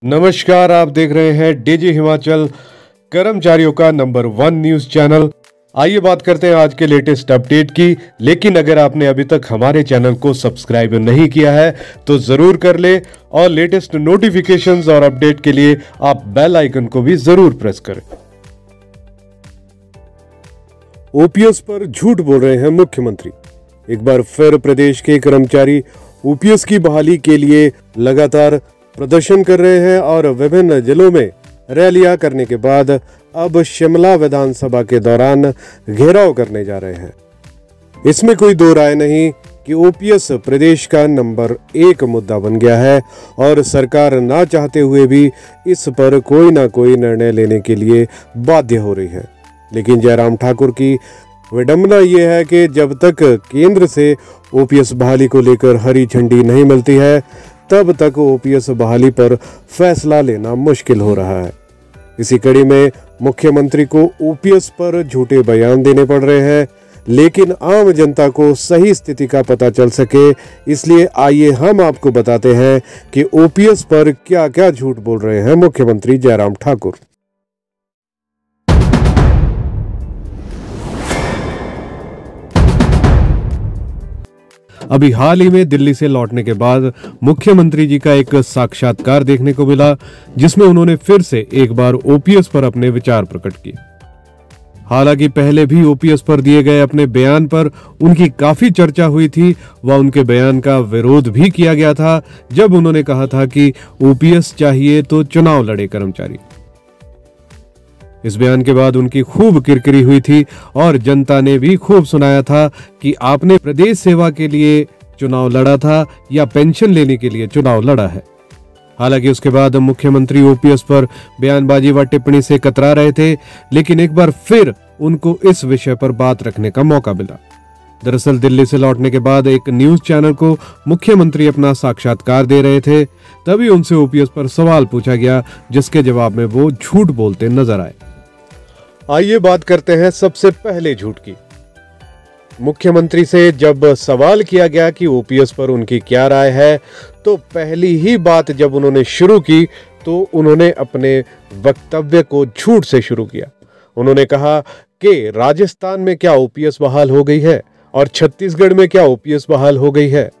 नमस्कार, आप देख रहे हैं डीजी हिमाचल, कर्मचारियों का नंबर 1 न्यूज चैनल। आइए बात करते हैं आज के लेटेस्ट अपडेट की। लेकिन अगर आपने अभी तक हमारे चैनल को सब्सक्राइब नहीं किया है तो जरूर कर ले और लेटेस्ट नोटिफिकेशंस और अपडेट के लिए आप बेल आइकन को भी जरूर प्रेस करें। ओपीएस पर झूठ बोल रहे हैं मुख्यमंत्री। एक बार फिर प्रदेश के कर्मचारी ओपीएस की बहाली के लिए लगातार प्रदर्शन कर रहे हैं और विभिन्न जिलों में रैलियां करने के बाद अब शिमला विधानसभा के दौरान घेराव करने जा रहे हैं। इसमें कोई दो राय नहीं कि ओपीएस प्रदेश का नंबर 1 मुद्दा बन गया है और सरकार ना चाहते हुए भी इस पर कोई ना कोई निर्णय लेने के लिए बाध्य हो रही है। लेकिन जयराम ठाकुर की विडंबना ये है कि जब तक केंद्र से ओपीएस बहाली को लेकर हरी झंडी नहीं मिलती है तब तक ओपीएस बहाली पर फैसला लेना मुश्किल हो रहा है। इसी कड़ी में मुख्यमंत्री को ओपीएस पर झूठे बयान देने पड़ रहे हैं, लेकिन आम जनता को सही स्थिति का पता चल सके इसलिए आइए हम आपको बताते हैं कि ओपीएस पर क्या क्या झूठ बोल रहे हैं मुख्यमंत्री जयराम ठाकुर। अभी हाल ही में दिल्ली से लौटने के बाद मुख्यमंत्री जी का एक साक्षात्कार देखने को मिला, जिसमें उन्होंने फिर से एक बार ओपीएस पर अपने विचार प्रकट किए। हालांकि पहले भी ओपीएस पर दिए गए अपने बयान पर उनकी काफी चर्चा हुई थी व उनके बयान का विरोध भी किया गया था, जब उन्होंने कहा था कि ओपीएस चाहिए तो चुनाव लड़े कर्मचारी। इस बयान के बाद उनकी खूब किरकिरी हुई थी और जनता ने भी खूब सुनाया था कि आपने प्रदेश सेवा के लिए चुनाव लड़ा था या पेंशन लेने के लिए चुनाव लड़ा है। हालांकि उसके बाद मुख्यमंत्री ओपीएस पर बयानबाजी व टिप्पणी से कतरा रहे थे, लेकिन एक बार फिर उनको इस विषय पर बात रखने का मौका मिला। दरअसल दिल्ली से लौटने के बाद एक न्यूज चैनल को मुख्यमंत्री अपना साक्षात्कार दे रहे थे, तभी उनसे ओपीएस पर सवाल पूछा गया, जिसके जवाब में वो झूठ बोलते नजर आए। आइए बात करते हैं सबसे पहले झूठ की। मुख्यमंत्री से जब सवाल किया गया कि ओपीएस पर उनकी क्या राय है, तो पहली ही बात जब उन्होंने शुरू की तो उन्होंने अपने वक्तव्य को झूठ से शुरू किया। उन्होंने कहा कि राजस्थान में क्या ओपीएस बहाल हो गई है और छत्तीसगढ़ में क्या ओपीएस बहाल हो गई है।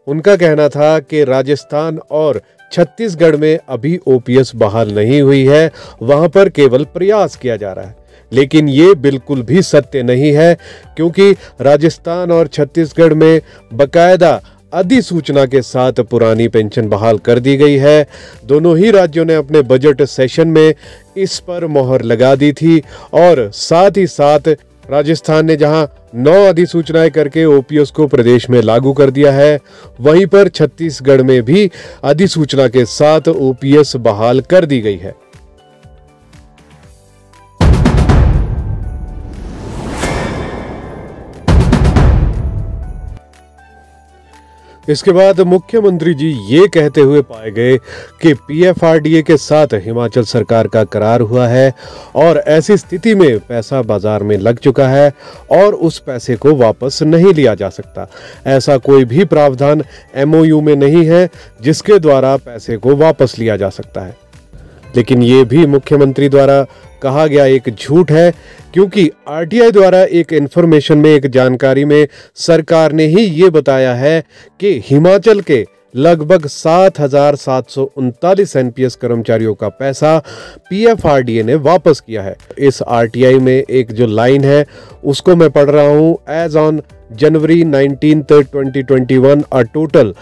उनका कहना था कि राजस्थान और छत्तीसगढ़ में अभी ओपीएस बहाल नहीं हुई है, वहां पर केवल प्रयास किया जा रहा है। लेकिन ये बिल्कुल भी सत्य नहीं है, क्योंकि राजस्थान और छत्तीसगढ़ में बकायदा अधिसूचना के साथ पुरानी पेंशन बहाल कर दी गई है। दोनों ही राज्यों ने अपने बजट सेशन में इस पर मोहर लगा दी थी और साथ ही साथ राजस्थान ने जहां 9 अधिसूचनाएं करके ओपीएस को प्रदेश में लागू कर दिया है, वहीं पर छत्तीसगढ़ में भी अधिसूचना के साथ ओपीएस बहाल कर दी गई है। इसके बाद मुख्यमंत्री जी ये कहते हुए पाए गए कि पीएफआरडीए के साथ हिमाचल सरकार का करार हुआ है और ऐसी स्थिति में पैसा बाजार में लग चुका है और उस पैसे को वापस नहीं लिया जा सकता। ऐसा कोई भी प्रावधान एमओयू में नहीं है जिसके द्वारा पैसे को वापस लिया जा सकता है। लेकिन ये भी मुख्यमंत्री द्वारा कहा गया एक झूठ है, क्योंकि आरटीआई द्वारा एक इंफॉर्मेशन में, एक जानकारी में सरकार ने ही ये बताया है कि हिमाचल के लगभग 7,739 एनपीएस कर्मचारियों का पैसा पीएफआरडीए ने वापस किया है। इस आरटीआई में एक जो लाइन है उसको मैं पढ़ रहा हूं। As on January 19, 2021 a total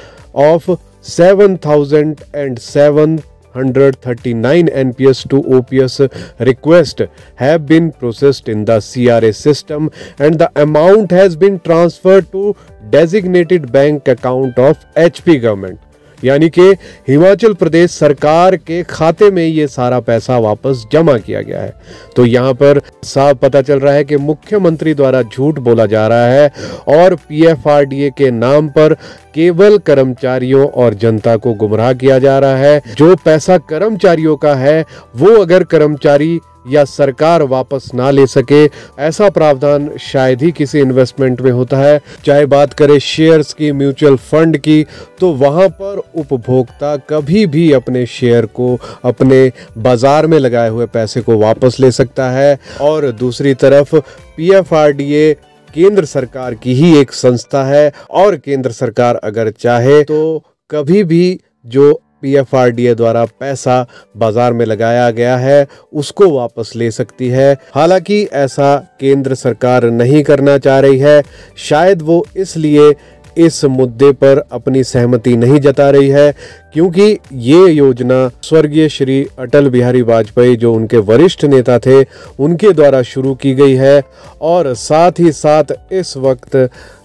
of 7,739 NPS to OPS requests have been processed in the CRA system and the amount has been transferred to designated bank account of HP government। यानी कि हिमाचल प्रदेश सरकार के खाते में ये सारा पैसा वापस जमा किया गया है। तो यहाँ पर साफ पता चल रहा है कि मुख्यमंत्री द्वारा झूठ बोला जा रहा है और पीएफआरडीए के नाम पर केवल कर्मचारियों और जनता को गुमराह किया जा रहा है। जो पैसा कर्मचारियों का है वो अगर कर्मचारी या सरकार वापस ना ले सके, ऐसा प्रावधान शायद ही किसी इन्वेस्टमेंट में होता है। चाहे बात करें शेयर्स की, म्यूचुअल फंड की, तो वहां पर उपभोक्ता कभी भी अपने शेयर को, अपने बाजार में लगाए हुए पैसे को वापस ले सकता है। और दूसरी तरफ PFRDA केंद्र सरकार की ही एक संस्था है और केंद्र सरकार अगर चाहे तो कभी भी जो PFRDA द्वारा पैसा बाजार में लगाया गया है उसको वापस ले सकती है। हालांकि ऐसा केंद्र सरकार नहीं करना चाह रही है। शायद वो इसलिए इस मुद्दे पर अपनी सहमति नहीं जता रही है क्योंकि ये योजना स्वर्गीय श्री अटल बिहारी वाजपेयी, जो उनके वरिष्ठ नेता थे, उनके द्वारा शुरू की गई है। और साथ ही साथ इस वक्त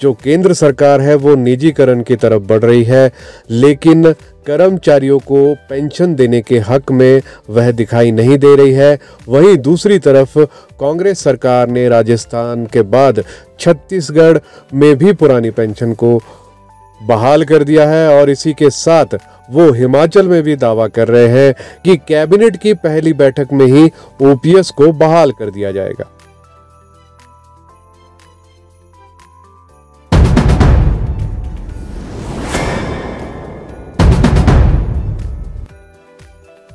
जो केंद्र सरकार है वो निजीकरण की तरफ बढ़ रही है, लेकिन कर्मचारियों को पेंशन देने के हक में वह दिखाई नहीं दे रही है। वहीं दूसरी तरफ कांग्रेस सरकार ने राजस्थान के बाद छत्तीसगढ़ में भी पुरानी पेंशन को बहाल कर दिया है और इसी के साथ वो हिमाचल में भी दावा कर रहे हैं कि कैबिनेट की पहली बैठक में ही OPS को बहाल कर दिया जाएगा।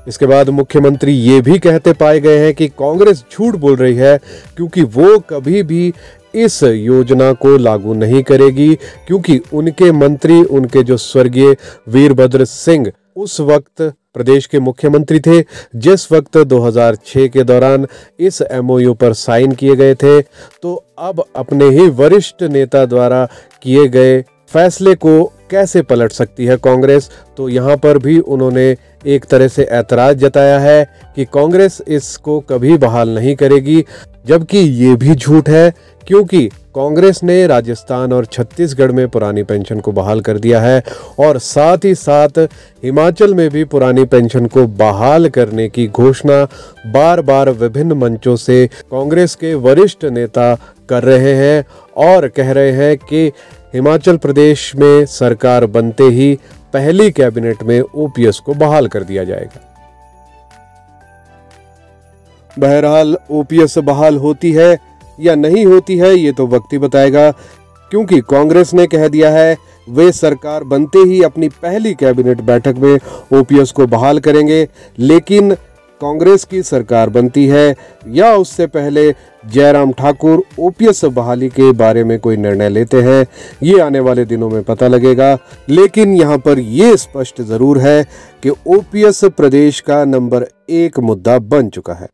इसके बाद मुख्यमंत्री ये भी कहते पाए गए हैं कि कांग्रेस झूठ बोल रही है क्योंकि वो कभी भी इस योजना को लागू नहीं करेगी, क्योंकि उनके मंत्री, उनके जो स्वर्गीय वीरभद्र सिंह उस वक्त प्रदेश के मुख्यमंत्री थे जिस वक्त 2006 के दौरान इस MOU पर साइन किए गए थे। तो अब अपने ही वरिष्ठ नेता द्वारा किए गए फैसले को कैसे पलट सकती है कांग्रेस? तो यहाँ पर भी उन्होंने एक तरह से ऐतराज जताया है कि कांग्रेस इसको कभी बहाल नहीं करेगी, जबकि ये भी झूठ है क्योंकि कांग्रेस ने राजस्थान और छत्तीसगढ़ में पुरानी पेंशन को बहाल कर दिया है और साथ ही साथ हिमाचल में भी पुरानी पेंशन को बहाल करने की घोषणा बार बार विभिन्न मंचों से कांग्रेस के वरिष्ठ नेता कर रहे हैं और कह रहे हैं कि हिमाचल प्रदेश में सरकार बनते ही पहली कैबिनेट में OPS को बहाल कर दिया जाएगा। बहरहाल OPS बहाल होती है या नहीं होती है ये तो वक्त ही बताएगा, क्योंकि कांग्रेस ने कह दिया है वे सरकार बनते ही अपनी पहली कैबिनेट बैठक में OPS को बहाल करेंगे। लेकिन कांग्रेस की सरकार बनती है या उससे पहले जयराम ठाकुर OPS बहाली के बारे में कोई निर्णय लेते हैं, ये आने वाले दिनों में पता लगेगा। लेकिन यहाँ पर ये स्पष्ट जरूर है कि OPS प्रदेश का नंबर 1 मुद्दा बन चुका है।